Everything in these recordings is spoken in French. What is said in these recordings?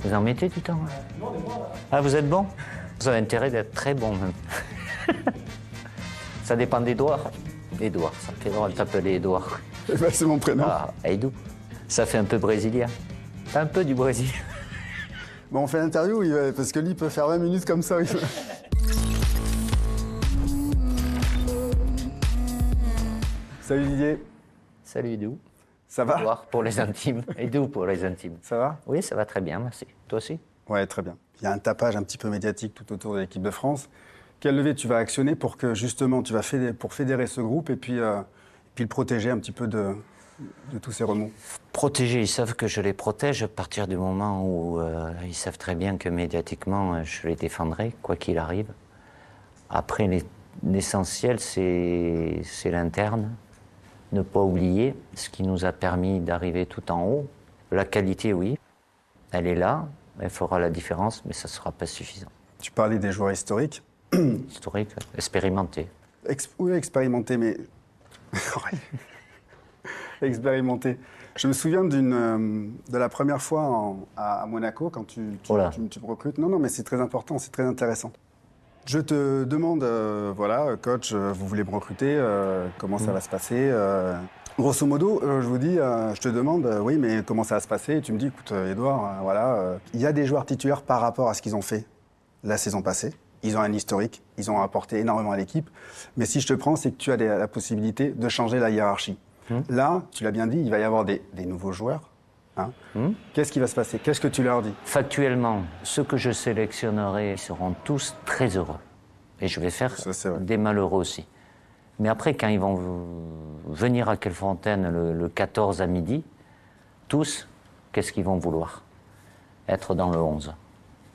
Vous en mettez du temps? Ah, vous êtes bon? Vous avez intérêt d'être très bon, même. Ça dépend d'Edouard. Edouard, ça fait drôle de t'appeler Edouard. C'est mon prénom. Ah, Eidou. Ça fait un peu brésilien. T'as un peu du Brésil. Bon, on fait l'interview, parce que lui, il peut faire 20 minutes comme ça. Salut Didier. Salut Eidou. Ça va? Edouard pour les intimes. Eidou pour les intimes. Ça va? Oui, ça va très bien, merci. Toi aussi? Ouais, très bien. Il y a un tapage un petit peu médiatique tout autour de l'équipe de France. Quelle levée tu vas actionner pour que justement tu vas fédérer ce groupe et puis le protéger un petit peu de tous ces remous? Protéger, ils savent que je les protège à partir du moment où ils savent très bien que médiatiquement je les défendrai, quoi qu'il arrive. Après, l'essentiel, c'est l'interne. Ne pas oublier ce qui nous a permis d'arriver tout en haut. La qualité, oui, elle est là, elle fera la différence, mais ça ne sera pas suffisant. Tu parlais des joueurs historiques. Historique, expérimenté. Oui, expérimenté, mais... expérimenté. Je me souviens de la première fois à Monaco, quand tu me recrutes. Non, mais c'est très important, c'est très intéressant. Je te demande, voilà, coach, vous voulez me recruter, comment ça va se passer grosso modo, je vous dis, je te demande, oui, mais comment ça va se passer? Et tu me dis, écoute, Edouard, voilà, il y a des joueurs titulaires par rapport à ce qu'ils ont fait la saison passée. Ils ont un historique, ils ont apporté énormément à l'équipe. Mais si je te prends, c'est que tu as la possibilité de changer la hiérarchie. Là, tu l'as bien dit, il va y avoir des nouveaux joueurs. Hein. Qu'est-ce qui va se passer? Qu'est-ce que tu leur dis? Factuellement, ceux que je sélectionnerai seront tous très heureux. Et je vais faire des malheureux aussi. Mais après, quand ils vont venir à Quellefontaine le 14 à midi, tous, qu'est-ce qu'ils vont vouloir? Être dans le 11.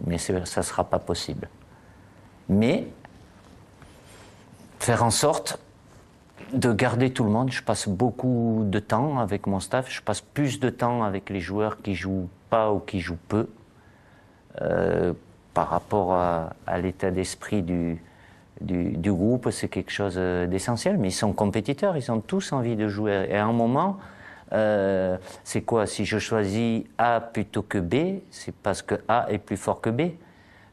Mais ça ne sera pas possible. Mais faire en sorte de garder tout le monde. Je passe beaucoup de temps avec mon staff. Je passe plus de temps avec les joueurs qui jouent pas ou qui jouent peu par rapport à l'état d'esprit du groupe. C'est quelque chose d'essentiel. Mais ils sont compétiteurs. Ils ont tous envie de jouer. Et à un moment, c'est quoi? Si je choisis A plutôt que B, c'est parce que A est plus fort que B.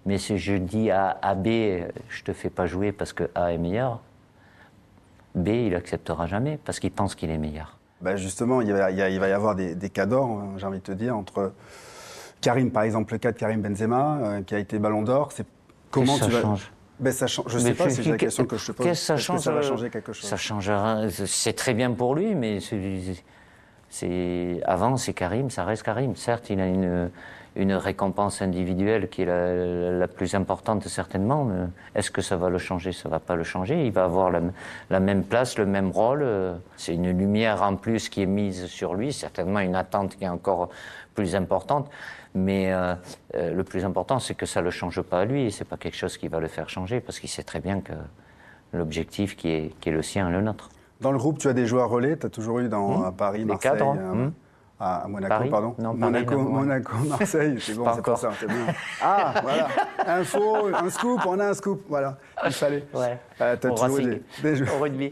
Mais si je dis à B, je te fais pas jouer parce que A est meilleur, B, il acceptera jamais parce qu'il pense qu'il est meilleur. Ben justement, il va y avoir des cas d'or, j'ai envie de te dire, entre Karim, par exemple, le cas de Karim Benzema, qui a été Ballon d'or. Comment ça change? Ben ça change. Je sais pas, c'est la question que je te pose. Qu'est-ce que ça change? Ça va changer quelque chose? Ça changera. C'est très bien pour lui, mais avant, c'est Karim, ça reste Karim. Certes, il a une récompense individuelle qui est la plus importante certainement, mais est-ce que ça va le changer? Ça va pas le changer. Il va avoir la même place, le même rôle. C'est une lumière en plus qui est mise sur lui, certainement une attente qui est encore plus importante. Mais le plus important, c'est que ça le change pas à lui, et c'est pas quelque chose qui va le faire changer, parce qu'il sait très bien que l'objectif qui est le sien est le nôtre. Dans le groupe, tu as des joueurs relais, tu as toujours eu à Paris, Marseille, des cadres, à Monaco, Paris? pardon. Non, Monaco, Paris, non, Monaco, Marseille, c'est bon, c'est pour ça, c'est bien. Ah, voilà, info, un scoop, on a un scoop, voilà, il fallait. Ouais. Tu as toujours des joueurs, au rugby.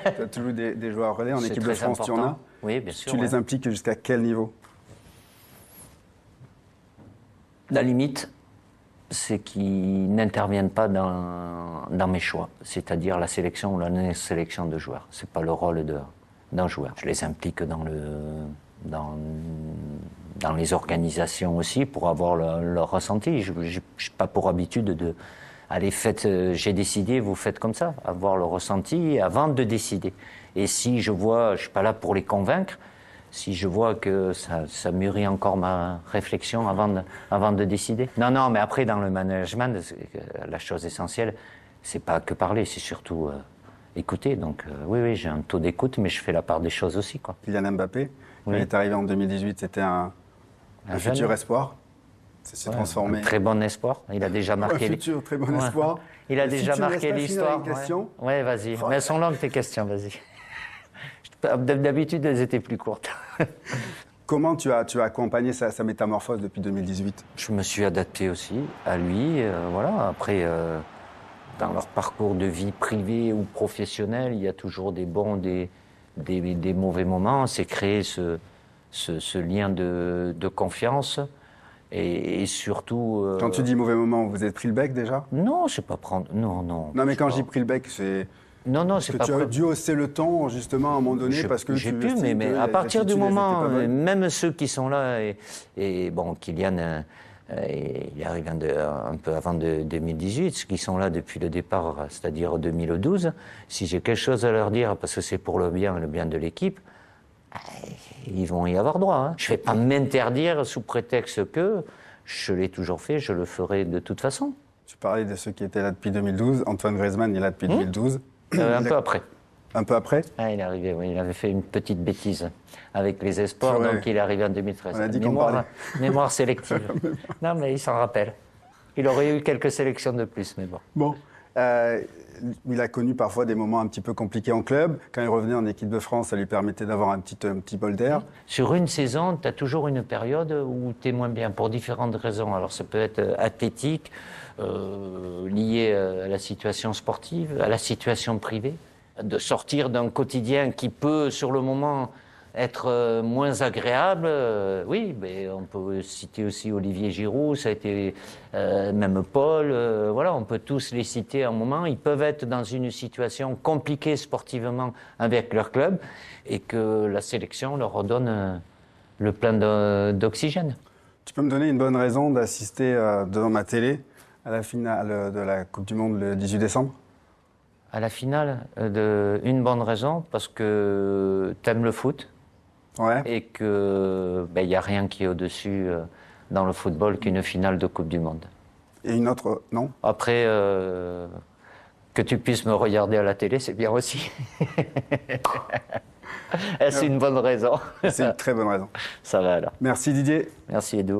T'as toujours des joueurs relais en équipe de France, tu en as? Oui, bien sûr. Tu les impliques jusqu'à quel niveau? La limite, c'est qu'ils n'interviennent pas dans mes choix, c'est-à-dire la sélection ou la non-sélection de joueurs. C'est pas le rôle d'un joueur. Je les implique dans les organisations aussi pour avoir leur ressenti. Je n'ai pas pour habitude de allez, j'ai décidé, vous faites comme ça, avoir le ressenti avant de décider. Et si je vois, je suis pas là pour les convaincre. Si je vois que ça mûrit encore ma réflexion avant de décider. Non, mais après, dans le management, la chose essentielle, c'est pas que parler, c'est surtout écouter. Donc oui, j'ai un taux d'écoute, mais je fais la part des choses aussi, quoi. Kylian Mbappé, il est arrivé en 2018, c'était un futur espoir. Ça s'est transformé. Un très bon espoir. Il a déjà marqué. Un futur très bon espoir. Il a déjà marqué l'histoire. Ouais, vas-y. Mais elles sont longues tes questions, vas-y. D'habitude, elles étaient plus courtes. Comment tu as accompagné sa métamorphose depuis 2018? Je me suis adapté aussi à lui. Voilà. Après, dans leur parcours de vie privée ou professionnelle, il y a toujours des bons, des mauvais moments. C'est créer ce lien de confiance. Et surtout... Quand tu dis mauvais moment, vous avez pris le bec déjà? Non, c'est pas prendre... Non, non. Non, mais quand j'ai pris le bec, c'est... Non, c'est que pas... tu as dû hausser le ton, justement, à un moment donné, parce que j'ai tu... pu, mais à partir du moment... Même ceux qui sont là, et bon, Kylian, il arrive un peu avant 2018, ceux qui sont là depuis le départ, c'est-à-dire 2012, si j'ai quelque chose à leur dire, parce que c'est pour le bien de l'équipe, ils vont y avoir droit. Hein. Je ne vais pas m'interdire sous prétexte que je l'ai toujours fait, je le ferai de toute façon. Tu parlais de ceux qui étaient là depuis 2012. Antoine Griezmann, il est là depuis 2012. Un peu après. Un peu après? Ah, il est arrivé, oui. Il avait fait une petite bêtise avec les espoirs, donc il est arrivé en 2013. On a dit qu'on parlait. Mémoire sélective. Non, mais il s'en rappelle. Il aurait eu quelques sélections de plus, mais bon. Bon. Il a connu parfois des moments un petit peu compliqués en club. Quand il revenait en équipe de France, ça lui permettait d'avoir un petit bol d'air. Sur une saison, tu as toujours une période où tu es moins bien, pour différentes raisons. Alors ça peut être athlétique, lié à la situation sportive, à la situation privée. De sortir d'un quotidien qui peut, sur le moment, être moins agréable, oui, mais on peut citer aussi Olivier Giroud, ça a été même Paul, voilà, on peut tous les citer à un moment. Ils peuvent être dans une situation compliquée sportivement avec leur club et que la sélection leur redonne le plein d'oxygène. Tu peux me donner une bonne raison d'assister devant ma télé à la finale de la Coupe du Monde le 18 décembre? À la finale, une bonne raison, parce que t'aimes le foot. Ouais. Et que y a rien qui est au-dessus dans le football qu'une finale de Coupe du Monde. Et une autre, non? Après, que tu puisses me regarder à la télé, c'est bien aussi. Est-ce une bonne raison? C'est une très bonne raison. Ça va alors. Merci Didier. Merci Edu.